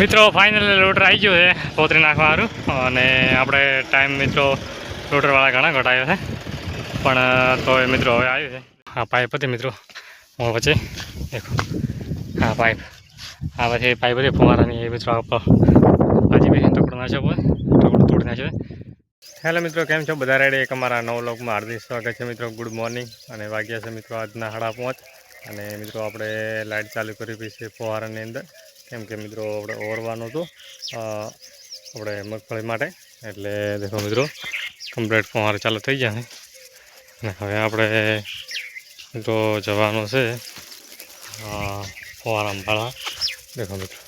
મિત્રો ફાઇનલ લોટર આવી ગયો છે પોતરી નાખવા સારું અને આપણે ટાઈમ મિત્રો લોટરવાળા ઘણા ઘટાયો છે પણ તો એ મિત્રો હવે આવ્યું છે આ પાઇપ હતી મિત્રો હું વચ્ચે દેખો હા પાઇપ આ પછી પાઇપ હતી ફુવારાની એ મિત્રો હજી બી ટકડો નાખ્યો હોય ટકડો તોડી નાખ્યો હેલો મિત્રો કેમ છો બધા રેડી એક અમારા નવ લોકમાં હાર્દિક સ્વાગત છે મિત્રો ગુડ મોર્નિંગ અને વાગ્યા છે મિત્રો આજના 5:30 અને મિત્રો આપણે લાઇટ ચાલુ કરી પી છે ફુવારાની અંદર કેમ કે મિત્રો આપણે ઓરવાનું હતું આપણે મગફળી માટે એટલે દેખો મિત્રો કમ્પ્લીટ ફુવારો ચાલુ થઈ ગયા છે અને હવે આપણે મિત્રો જવાનું છે ફુવારામાં ફરવા દેખો મિત્રો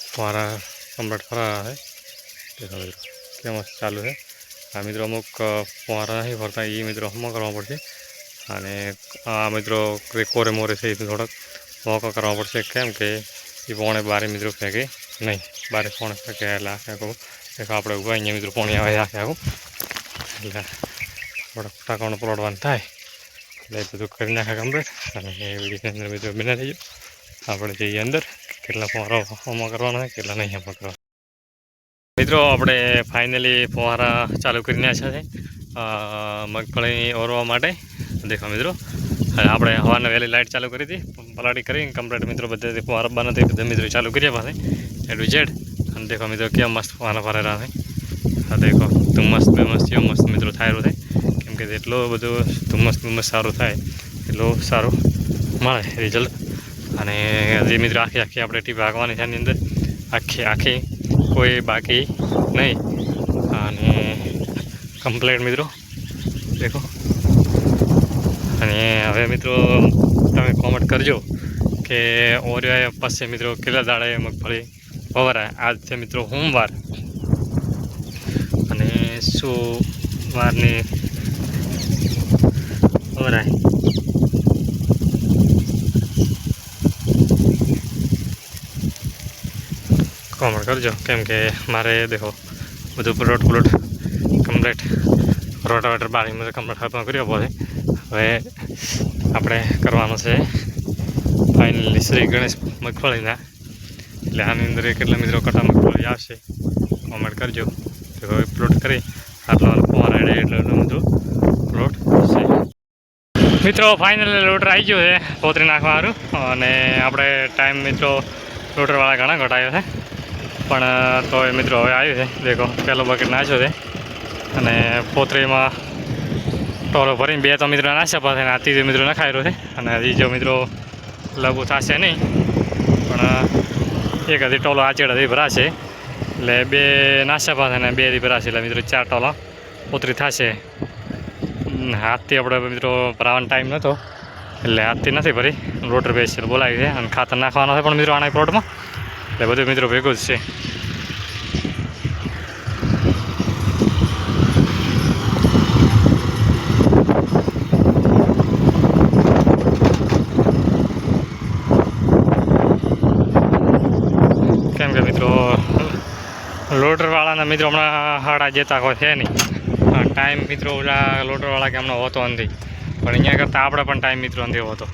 ફુવારા કમ્પ્લીટ ફરવા છે દેખો મિત્રો કેમ ચાલુ છે આ મિત્રો અમુક ફુવારા નહીં ફરતા એ મિત્રો હમણાં કરવા પડશે અને આ મિત્રો કોરે મોરે છે એ થોડોક મોકો કરવા પડશે કેમ કે એ પોણે બારે મિત્રો ફેંકે નહીં બારે પોણે ફેંકે એટલે આખે આખું દેખો આપણે ઉભા અહીંયા મિત્રો પોણી આવે આખે આખું એટલે થોડાક ટાંકાનું પલોડવાનું થાય એટલે એ બધું કરી નાખે કમ્પ્લીટ અને એ વિડીયોની અંદર મિત્રો બના થઈ ગયો આપણે જઈએ અંદર કેટલા ફુવારા હમણાં કરવાના છે કેટલા નહીં હમણાં કરવા મિત્રો આપણે ફાઇનલી ફુવારા ચાલુ કરી નાખ્યા છે મગફળી ઓરવા માટે દેખો મિત્રો આપણે હવાના વહેલી લાઇટ ચાલુ કરી હતી પલાટી કરીને કમ્પ્લીટ મિત્રો બધે ફુવારા બના થઈ બધા મિત્રો ચાલુ કર્યા પાસે એડુ જેડ અને દેખો મિત્રો કેવા મસ્ત ફુવારા ફરેલા છે હા દેખો ધુમ્મસ બેમસ કેવો મસ્ત મિત્રો થાયરું થાય કેમ કે એટલું બધું ધુમ્મસ સારું થાય એટલું સારું મળે રિઝલ્ટ અને હજી મિત્રો આખી આપણે ટીપ હાંકવાની છે એની અંદર આખી કોઈ બાકી નહીં અને કમ્પ્લીટ મિત્રો દેખો અને હવે મિત્રો તમે કોમેન્ટ કરજો કે ઓર્યા પાસે મિત્રો કેટલા દાડે મગફળી વવરાય આજ છે મિત્રો સોમવાર અને શું વારની વવરાય કોમેન્ટ કરજો કેમ કે મારે દેખો બધું પ્લોટ કમ્પ્લીટ રોટાવેટર બારી મને કમ્પ્લીટ હાથમાં કર્યો પડે હવે આપણે કરવાનું છે ફાઇનલી શ્રી ગણેશ મગફળીના એટલે આની અંદર કેટલા મિત્રો કટા મગફળી આવશે કોમેન્ટ કરજો તો હવે પ્લોટ કરી આટલા ફુવારા રેડે એટલે બધું પ્લોટ છે મિત્રો ફાઇનલ લોટર આવી ગયો છે પોતરી નાખવા સારું અને આપણે ટાઈમ મિત્રો લોટરવાળા ઘણા ઘટાયો છે પણ તો એ મિત્રો હવે આવ્યું છે દેખો પહેલો બકેટ નાખ્યો છે અને પોતરીમાં ટોલો ભરીને બે તો મિત્રો નાખ્યા પાસે આ ત્રીજો મિત્રો નખાયેલો છે અને ત્રીજો મિત્રો લઘુ થશે નહીં પણ એક હજી ટોલો આચેડ હજી ભરાશે એટલે બે નાસ્યા પાસે ને બે હજી ભરાશે એટલે મિત્રો 4 ટોલો પોતરી થશે હાથથી આપણે મિત્રો ભરાવાનો ટાઈમ નહોતો એટલે હાથથી નથી ભરી રોટર બેસ બોલાવી છે અને ખાતર નાખવાનો છે પણ મિત્રો આના પ્લોટમાં એટલે બધું મિત્રો ભેગું જ છે કેમ કે મિત્રો લોટરવાળાના મિત્રો હમણાં હાડા જતા કોઈ છે નહીં ટાઈમ મિત્રો ઓલા લોટરવાળા કે હમણાં હોતો નથી પણ અહીંયા કરતાં આપણે પણ ટાઈમ મિત્રો નથી હોતો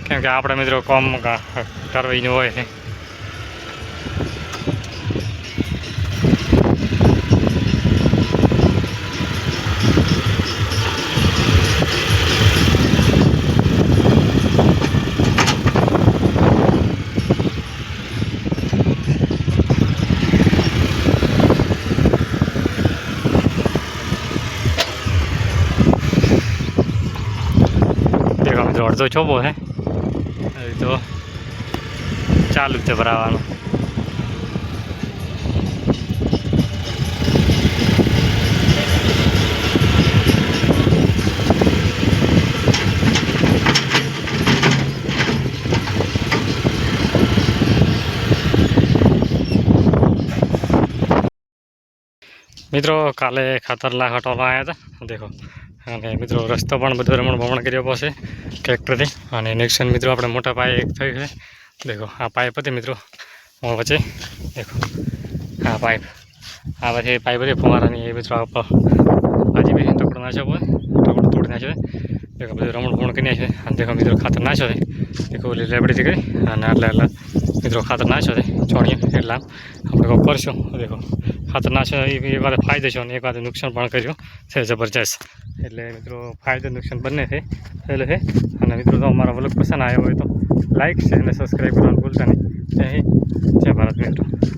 કેમ કે આપણે મિત્રો કોમ કરવીનું હોય છે અડધો ચોપો છે હજી તો ચાલુ જ છે ભરાવાનું મિત્રો કાલે ખાતર લાખટોલા આવ્યા હતા દેખો અને મિત્રો રસ્તો પણ બધો રમણ ભમણ કર્યો પાસે ટ્રેક્ટરથી અને નેક્શન મિત્રો આપણે મોટા પાયે એક થયું છે દેખો આ પાઇપ હતી મિત્રો હું વચ્ચે દેખો આ પાઇપ આ પછી પાઇપ હતી ફુવારાની એ મિત્રો હજી બી ટકડો નાખ્યો હોય ટકડો તોડી નાખ્યો છે દેખો બધું રમણ ભમણ કરી નાખ્યો અને દેખો મિત્રો ખાતર નાખ્યો છે દેખો ઓલી લેબડીથી કરી અને આટલા મિત્રો ખાતર નાખ્યો છે છોડીએ એટલે આપણે કહું કરશું દેખો ખાતર નાખ્યો એક વાત ફાયદો છે અને એક વાત નુકસાન પણ કર્યું છે જબરજસ્ત એટલે મિત્રો ફાયદો નુકસાન બંને છે થયેલું છે અને મિત્રો તો અમારા વ્લોગ પસંદ આવ્યો હોય તો લાઈક છે અને સબસ્ક્રાઈબ કરવાનું ભૂલતા નહીં જય હિન્દ જય ભારત મિત્રો